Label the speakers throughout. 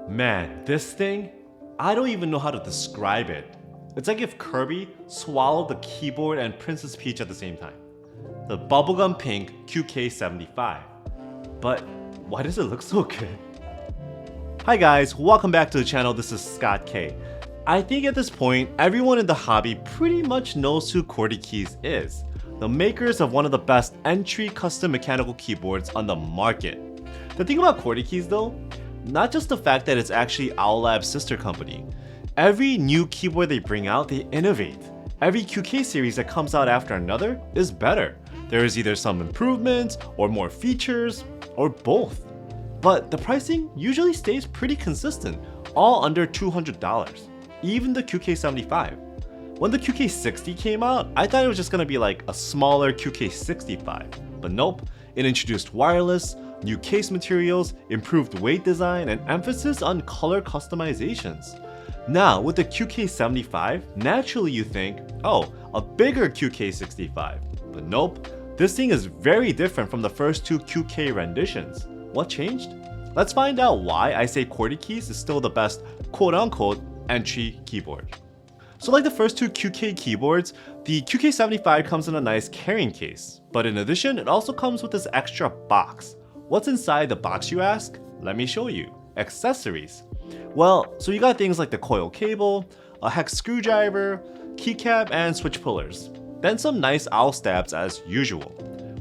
Speaker 1: Man, this thing, I don't even know how to describe it. It's like if Kirby swallowed the keyboard and Princess Peach at the same time. The bubblegum pink QK75. But why does it look so good? Hi guys, welcome back to the channel. This is Scott K. I think at this point, everyone in the hobby pretty much knows who Qwertykeys is. The makers of one of the best entry custom mechanical keyboards on the market. The thing about Qwertykeys though, not just the fact that it's actually Owlstabs' sister company. Every new keyboard they bring out, they innovate. Every QK series that comes out after another is better. There is either some improvements or more features or both. But the pricing usually stays pretty consistent, all under $200. Even the QK75. When the QK60 came out, I thought it was just gonna be like a smaller QK65. But nope, it introduced wireless, new case materials, improved weight design, and emphasis on color customizations. Now, with the QK75, naturally you think, oh, a bigger QK65. But nope, this thing is very different from the first two QK renditions. What changed? Let's find out why I say Qwertykeys is still the best quote-unquote entry keyboard. So like the first two QK keyboards, the QK75 comes in a nice carrying case. But in addition, it also comes with this extra box. What's inside the box, you ask? Let me show you. Accessories. Well, so you got things like the coil cable, a hex screwdriver, keycap, and switch pullers. Then some nice Owlstabs as usual.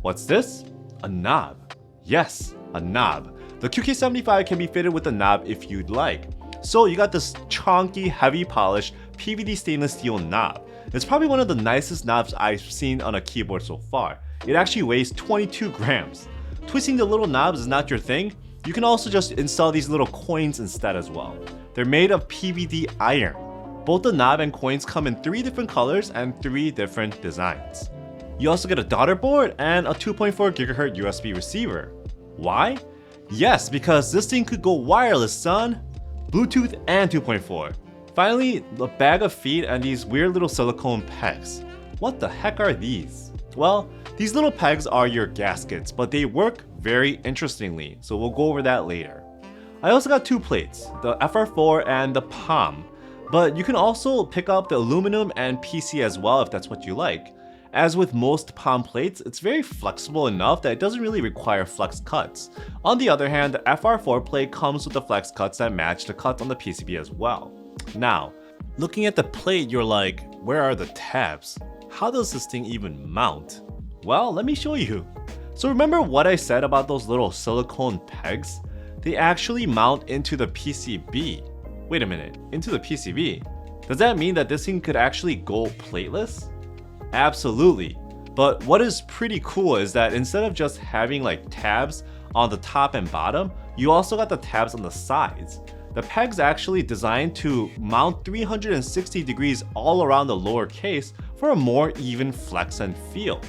Speaker 1: What's this? A knob. Yes, a knob. The QK75 can be fitted with a knob if you'd like. So you got this chunky, heavy polished PVD stainless steel knob. It's probably one of the nicest knobs I've seen on a keyboard so far. It actually weighs 22 grams. Twisting the little knobs is not your thing. You can also just install these little coins instead as well. They're made of PVD iron. Both the knob and coins come in 3 different colors and 3 different designs. You also get a daughter board and a 2.4 GHz USB receiver. Why? Yes, because this thing could go wireless, son. Bluetooth and 2.4. Finally, the bag of feet and these weird little silicone pegs. What the heck are these? Well, these little pegs are your gaskets, but they work very interestingly, so we'll go over that later. I also got 2 plates, the FR4 and the palm, but you can also pick up the aluminum and PC as well if that's what you like. As with most palm plates, it's very flexible enough that it doesn't really require flex cuts. On the other hand, the FR4 plate comes with the flex cuts that match the cuts on the PCB as well. Now, looking at the plate, you're like, where are the tabs? How does this thing even mount? Well, let me show you. So remember what I said about those little silicone pegs? They actually mount into the PCB. Wait a minute, into the PCB? Does that mean that this thing could actually go plateless? Absolutely. But what is pretty cool is that instead of just having like tabs on the top and bottom, you also got the tabs on the sides. The peg's actually designed to mount 360 degrees all around the lower case for a more even flex and feel.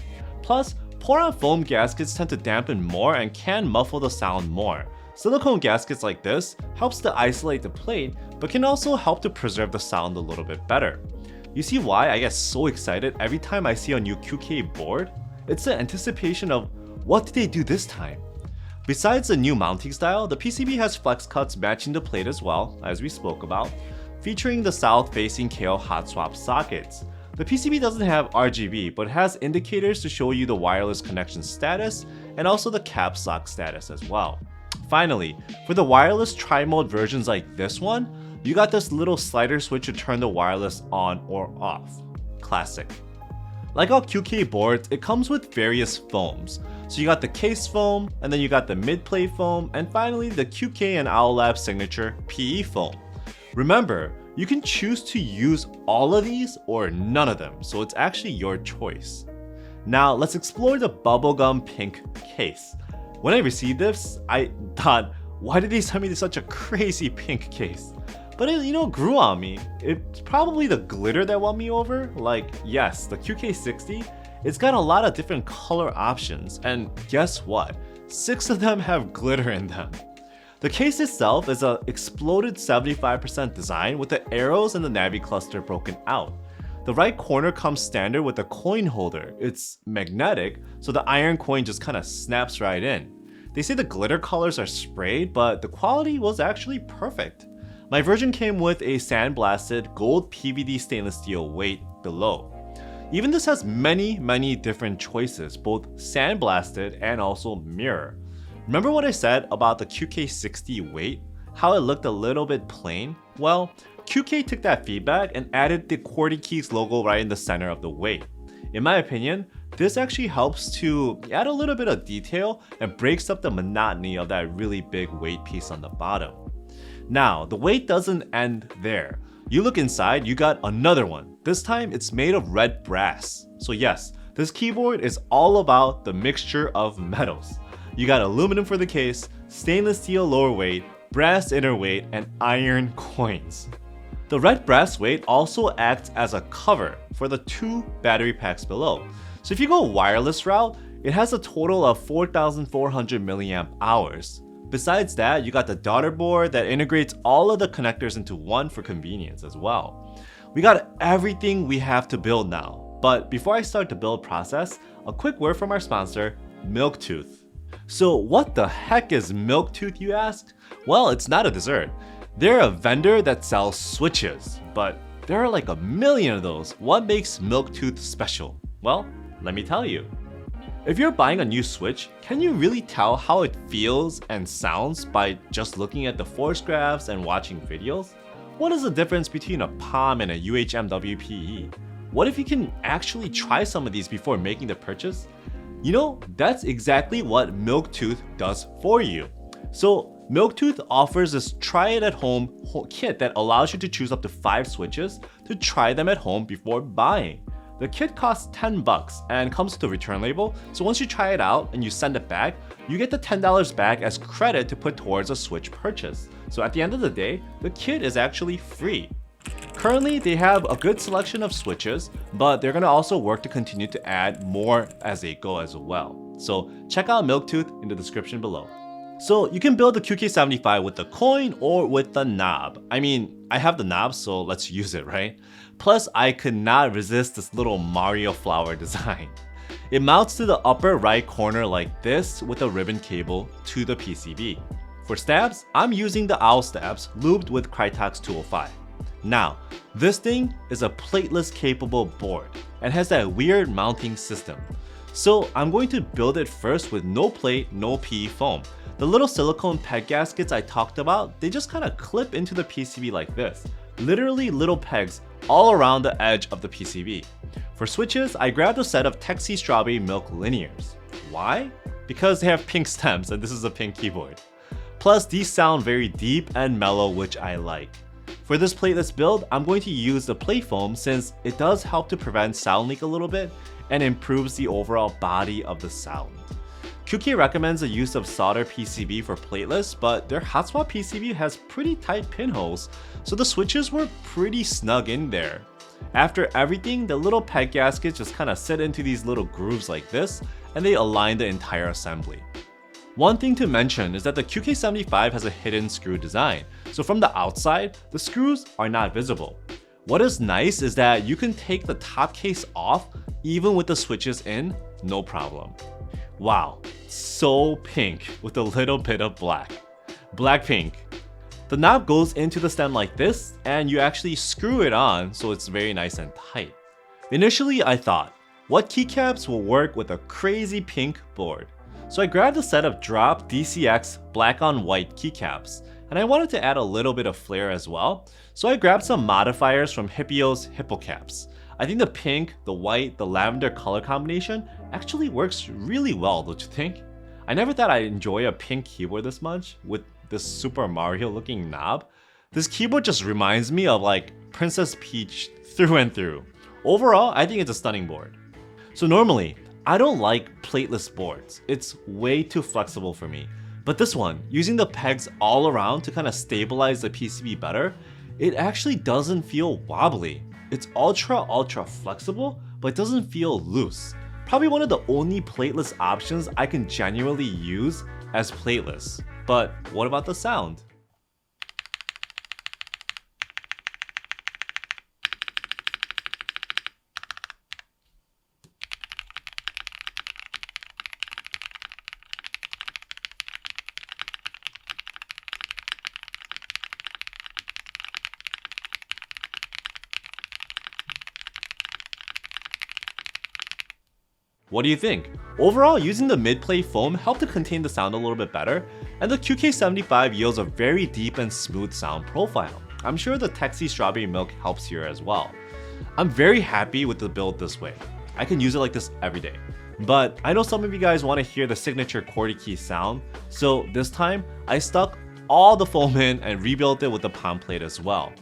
Speaker 1: Plus, pour-on foam gaskets tend to dampen more and can muffle the sound more. Silicone gaskets like this helps to isolate the plate, but can also help to preserve the sound a little bit better. You see why I get so excited every time I see a new QK board? It's the anticipation of what did they do this time? Besides the new mounting style, the PCB has flex cuts matching the plate as well, as we spoke about, featuring the south-facing KO hot swap sockets. The PCB doesn't have RGB, but has indicators to show you the wireless connection status and also the caps lock status as well. Finally, for the wireless tri-mode versions like this one, you got this little slider switch to turn the wireless on or off. Classic. Like all QK boards, it comes with various foams. So you got the case foam, and then you got the mid-plate foam, and finally the QK and Owlstabs signature PE foam. Remember, you can choose to use all of these or none of them, so it's actually your choice. Now let's explore the bubblegum pink case. When I received this, I thought, why did they send me such a crazy pink case? But it grew on me. It's probably the glitter that won me over. Like, yes, the QK60, it's got a lot of different color options, and guess what? 6 of them have glitter in them. The case itself is an exploded 75% design with the arrows and the Navi cluster broken out. The right corner comes standard with a coin holder. It's magnetic, so the iron coin just kind of snaps right in. They say the glitter colors are sprayed, but the quality was actually perfect. My version came with a sandblasted gold PVD stainless steel weight below. Even this has many different choices, both sandblasted and also mirror. Remember what I said about the QK60 weight? How it looked a little bit plain? Well, QK took that feedback and added the Qwertykeys logo right in the center of the weight. In my opinion, this actually helps to add a little bit of detail and breaks up the monotony of that really big weight piece on the bottom. Now, the weight doesn't end there. You look inside, you got another one. This time, it's made of red brass. So yes, this keyboard is all about the mixture of metals. You got aluminum for the case, stainless steel lower weight, brass inner weight, and iron coins. The red brass weight also acts as a cover for the 2 battery packs below. So if you go wireless route, it has a total of 4,400 milliamp hours. Besides that, you got the daughter board that integrates all of the connectors into one for convenience as well. We got everything we have to build now. But before I start the build process, a quick word from our sponsor, Milktooth. So what the heck is Milktooth, you ask? Well, it's not a dessert. They're a vendor that sells switches, but there are like a million of those. What makes Milktooth special? Well, let me tell you. If you're buying a new Switch, can you really tell how it feels and sounds by just looking at the force graphs and watching videos? What is the difference between a Palm and a UHMWPE? What if you can actually try some of these before making the purchase? You know, that's exactly what Milktooth does for you. So Milktooth offers this try it at home kit that allows you to choose up to 5 switches to try them at home before buying. The kit costs $10 and comes with a return label, so once you try it out and you send it back, you get the $10 back as credit to put towards a Switch purchase. So at the end of the day, the kit is actually free. Currently, they have a good selection of switches, but they're gonna also work to continue to add more as they go as well. So check out Milktooth in the description below. So you can build the QK75 with the coin or with the knob. I mean, I have the knob, so let's use it, right? Plus, I could not resist this little Mario flower design. It mounts to the upper right corner like this with a ribbon cable to the PCB. For stabs, I'm using the Owlstabs lubed with Krytox 205. Now, this thing is a plateless capable board and has that weird mounting system. So I'm going to build it first with no plate, no PE foam. The little silicone peg gaskets I talked about, they just kind of clip into the PCB like this. Literally little pegs all around the edge of the PCB. For switches, I grabbed a set of Tecsee Strawberry Milk Linears. Why? Because they have pink stems and this is a pink keyboard. Plus, these sound very deep and mellow, which I like. For this plateless build, I'm going to use the plate foam since it does help to prevent sound leak a little bit and improves the overall body of the sound. QK recommends the use of solder PCB for plateless, but their hotspot PCB has pretty tight pinholes, so the switches were pretty snug in there. After everything, the little peg gaskets just kind of sit into these little grooves like this, and they align the entire assembly. One thing to mention is that the QK75 has a hidden screw design, so from the outside, the screws are not visible. What is nice is that you can take the top case off even with the switches in, no problem. Wow, so pink with a little bit of black. Blackpink. The knob goes into the stem like this, and you actually screw it on so it's very nice and tight. Initially, I thought, what keycaps will work with a crazy pink board? So I grabbed a set of drop DCX black on white keycaps, and I wanted to add a little bit of flair as well, so I grabbed some modifiers from Hipyo's Hippo caps. I think the pink, the white, the lavender color combination actually works really well, don't you think? I never thought I'd enjoy a pink keyboard this much with this Super Mario looking knob. This keyboard just reminds me of like Princess Peach through and through. Overall, I think it's a stunning board. So normally, I don't like plateless boards. It's way too flexible for me. But this one, using the pegs all around to kind of stabilize the PCB better, it actually doesn't feel wobbly. It's ultra flexible, but it doesn't feel loose. Probably one of the only plateless options I can genuinely use as plateless. But what about the sound? What do you think? Overall, using the mid-play foam helped to contain the sound a little bit better, and the QK75 yields a very deep and smooth sound profile. I'm sure the Tecsee Strawberry Milk helps here as well. I'm very happy with the build this way. I can use it like this every day. But I know some of you guys want to hear the signature Qwertykeys sound, so this time I stuck all the foam in and rebuilt it with the palm plate as well.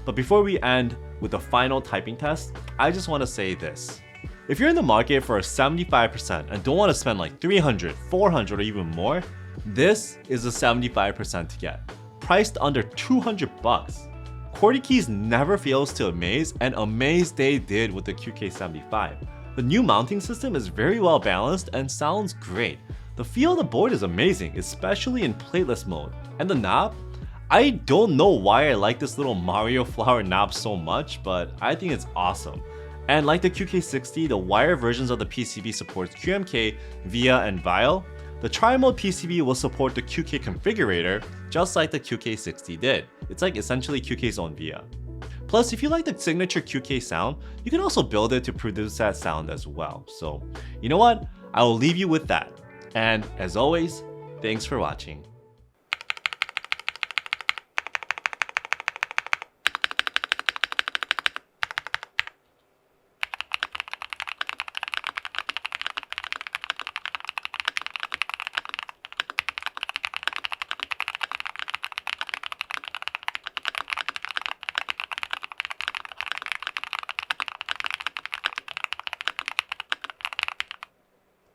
Speaker 1: But before we end with the final typing test, I just want to say this. If you're in the market for a 75% and don't want to spend like $300, $400 or even more, this is a 75% to get. Priced under $200. Qwertykeys never fails to amaze, and amaze they did with the QK75. The new mounting system is very well balanced and sounds great. The feel of the board is amazing, especially in plateless mode. And the knob? I don't know why I like this little Mario flower knob so much, but I think it's awesome. And like the QK60, the wire versions of the PCB supports QMK, VIA, and VIO. The tri-mode PCB will support the QK configurator, just like the QK60 did. It's like essentially QK's own VIA. Plus, if you like the signature QK sound, you can also build it to produce that sound as well. So, you know what? I will leave you with that. And as always, thanks for watching.